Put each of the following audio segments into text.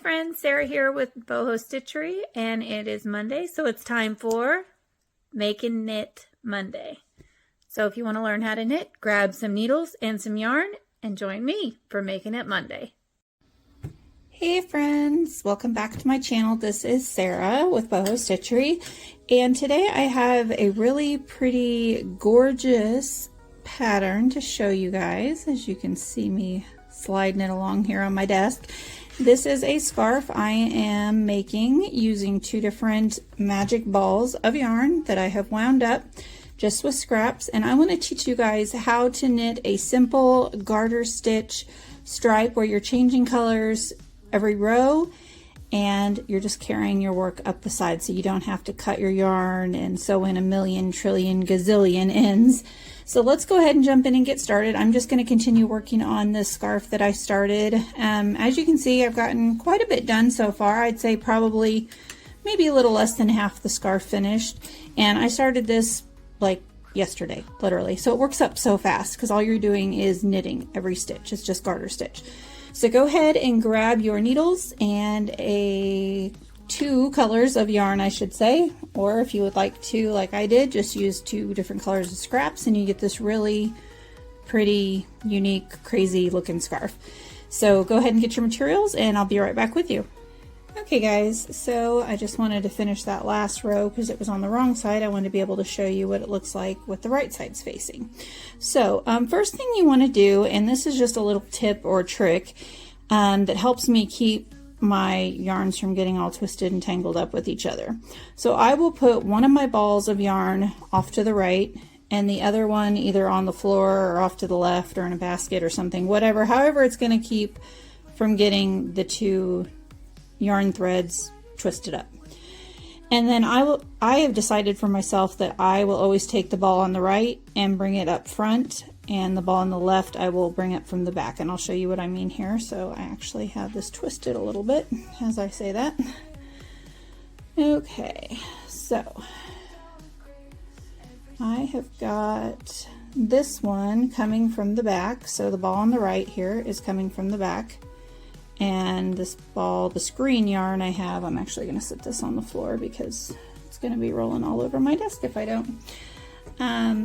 friends, Sarah here with Boho Stitchery, and it is Monday, so it's time for Make and Knit Monday. So if you want to learn how to knit, grab some needles and some yarn and join me for Making It Monday. Hey friends, welcome back to my channel. This is Sarah with Boho Stitchery, and today I have a really pretty gorgeous pattern to show you guys. As you can see me sliding it along here on my desk. This is a scarf I am making using two different magic balls of yarn that I have wound up just with scraps, and I want to teach you guys how to knit a simple garter stitch stripe where you're changing colors every row and you're just carrying your work up the side, so you don't have to cut your yarn and sew in a million trillion gazillion ends. So let's go ahead and jump in and get started. I'm just going to continue working on this scarf that I started. As you can see, I've gotten quite a bit done so far. I'd say probably maybe a little less than half the scarf finished, and I started this like yesterday, literally. So it works up so fast because all you're doing is knitting every stitch. It's just garter stitch. So go ahead and grab your needles and two colors of yarn, I should say, or if you would like to, like I did, just use two different colors of scraps and you get this really pretty, unique, crazy looking scarf. So go ahead and get your materials and I'll be right back with you. Okay guys, so I just wanted to finish that last row because it was on the wrong side. I wanted to be able to show you what it looks like with the right sides facing. So first thing you want to do, and this is just a little tip or trick that helps me keep my yarns from getting all twisted and tangled up with each other. So I will put one of my balls of yarn off to the right and the other one either on the floor or off to the left or in a basket or something, whatever, however it's going to keep from getting the two yarn threads twisted up. And then I have decided for myself that I will always take the ball on the right and bring it up front, and the ball on the left I will bring up from the back, and I'll show you what I mean here. So I actually have this twisted a little bit as I say that. Okay, so I have got this one coming from the back, so the ball on the right here is coming from the back. And this ball, the screen yarn I have, I'm actually going to sit this on the floor because it's going to be rolling all over my desk if I don't.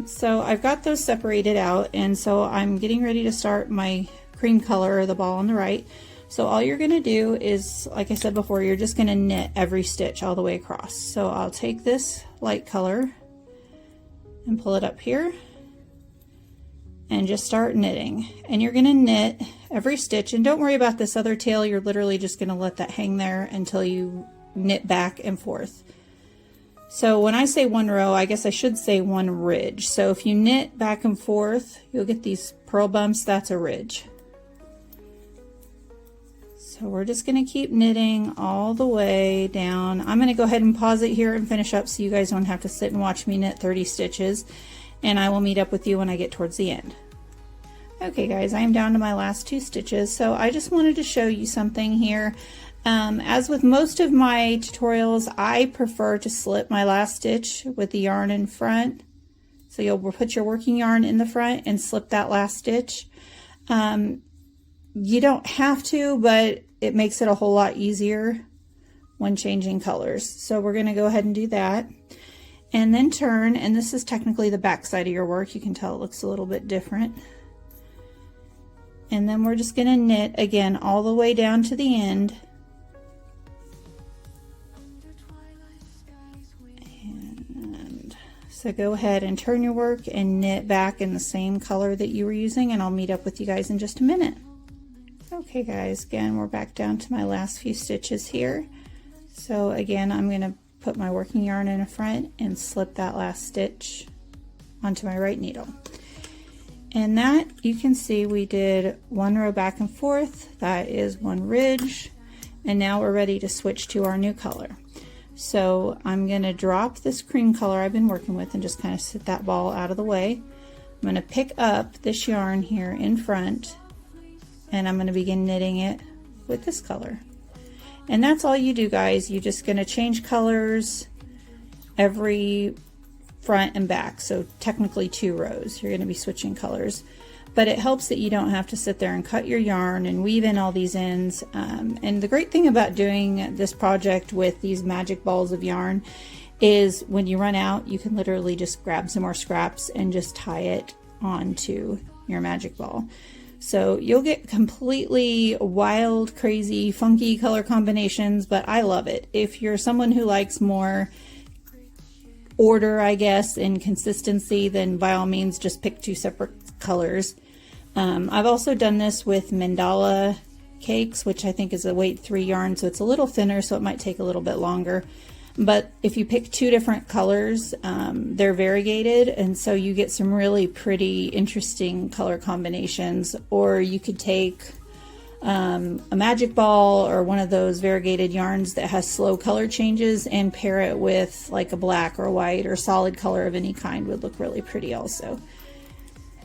So I've got those separated out, and so I'm getting ready to start my cream color, or the ball on the right. So all you're going to do is, like I said before, you're just going to knit every stitch all the way across. So I'll take this light color and pull it up here and just start knitting, and you're going to knit every stitch, and don't worry about this other tail. You're literally just going to let that hang there until you knit back and forth. So when I say one row, I guess I should say one ridge. So if you knit back and forth, you'll get these purl bumps. That's a ridge. So we're just going to keep knitting all the way down. I'm going to go ahead and pause it here and finish up so you guys don't have to sit and watch me knit 30 stitches, and I will meet up with you when I get towards the end. Okay guys, I am down to my last two stitches, so I just wanted to show you something here. As with most of my tutorials, I prefer to slip my last stitch with the yarn in front. So you'll put your working yarn in the front and slip that last stitch. You don't have to, but it makes it a whole lot easier when changing colors. So we're going to go ahead and do that. And then turn, and this is technically the back side of your work. You can tell it looks a little bit different. And then we're just going to knit again all the way down to the end. And so go ahead and turn your work and knit back in the same color that you were using, and I'll meet up with you guys in just a minute. Okay guys, again, we're back down to my last few stitches here. So again, I'm going to put my working yarn in the front and slip that last stitch onto my right needle. And that, you can see we did one row back and forth. That is one ridge. And now we're ready to switch to our new color. So I'm going to drop this cream color I've been working with and just kind of sit that ball out of the way. I'm going to pick up this yarn here in front, and I'm going to begin knitting it with this color. And that's all you do, guys. You're just going to change colors every front and back, so technically 2 rows you're going to be switching colors. but it helps that you don't have to sit there and cut your yarn and weave in all these ends. And the great thing about doing this project with these magic balls of yarn is when you run out, you can literally just grab some more scraps and just tie it onto your magic ball. So you'll get completely wild, crazy, funky color combinations, but I love it. If you're someone who likes more order, I guess, and consistency, then by all means just pick two separate colors. I've also done this with mandala cakes, which I think is a weight 3 yarn, so it's a little thinner, so it might take a little bit longer. But if you pick two different colors, they're variegated, and so you get some really pretty, interesting color combinations. Or you could take a magic ball or one of those variegated yarns that has slow color changes and pair it with like a black or white or solid color of any kind would look really pretty also.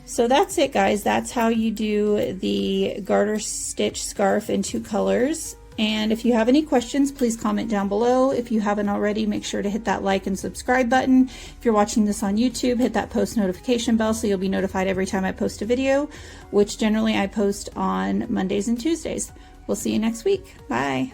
So that's it, guys. That's how you do the garter stitch scarf in 2 colors. And if you have any questions, please comment down below. If you haven't already, make sure to hit that like and subscribe button. If you're watching this on YouTube, hit that post notification bell so you'll be notified every time I post a video, which generally I post on Mondays and Tuesdays. We'll see you next week. Bye.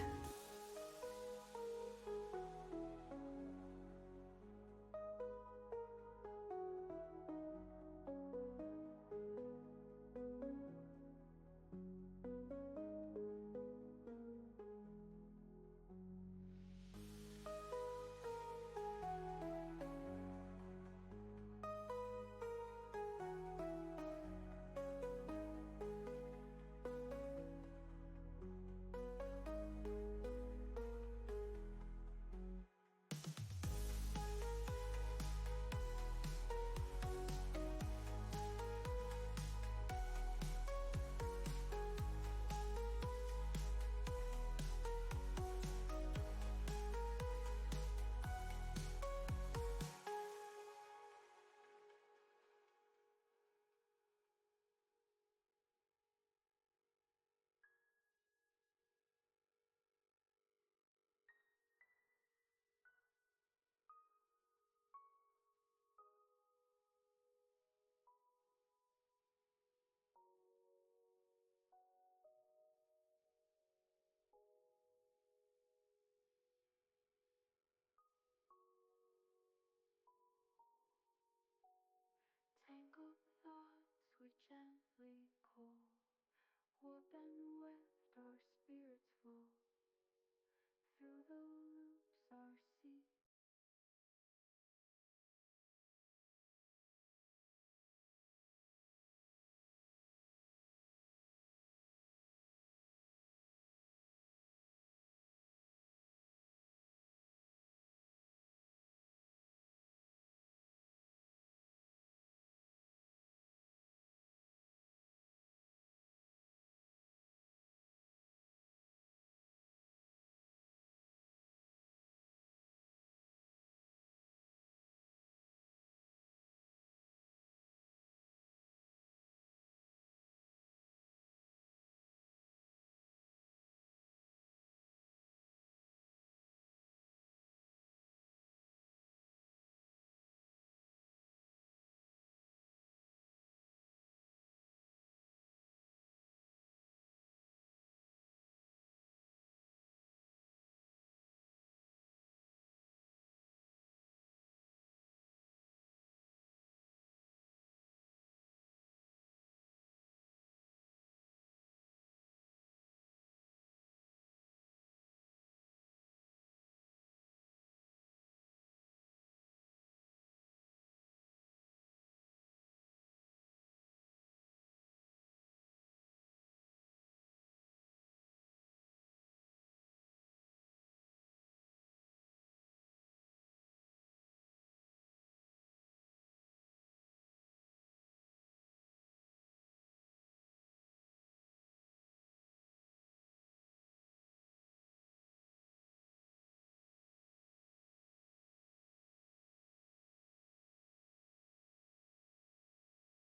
Tangled thoughts we gently pull, woven with our spirits full. Through the loops our secrets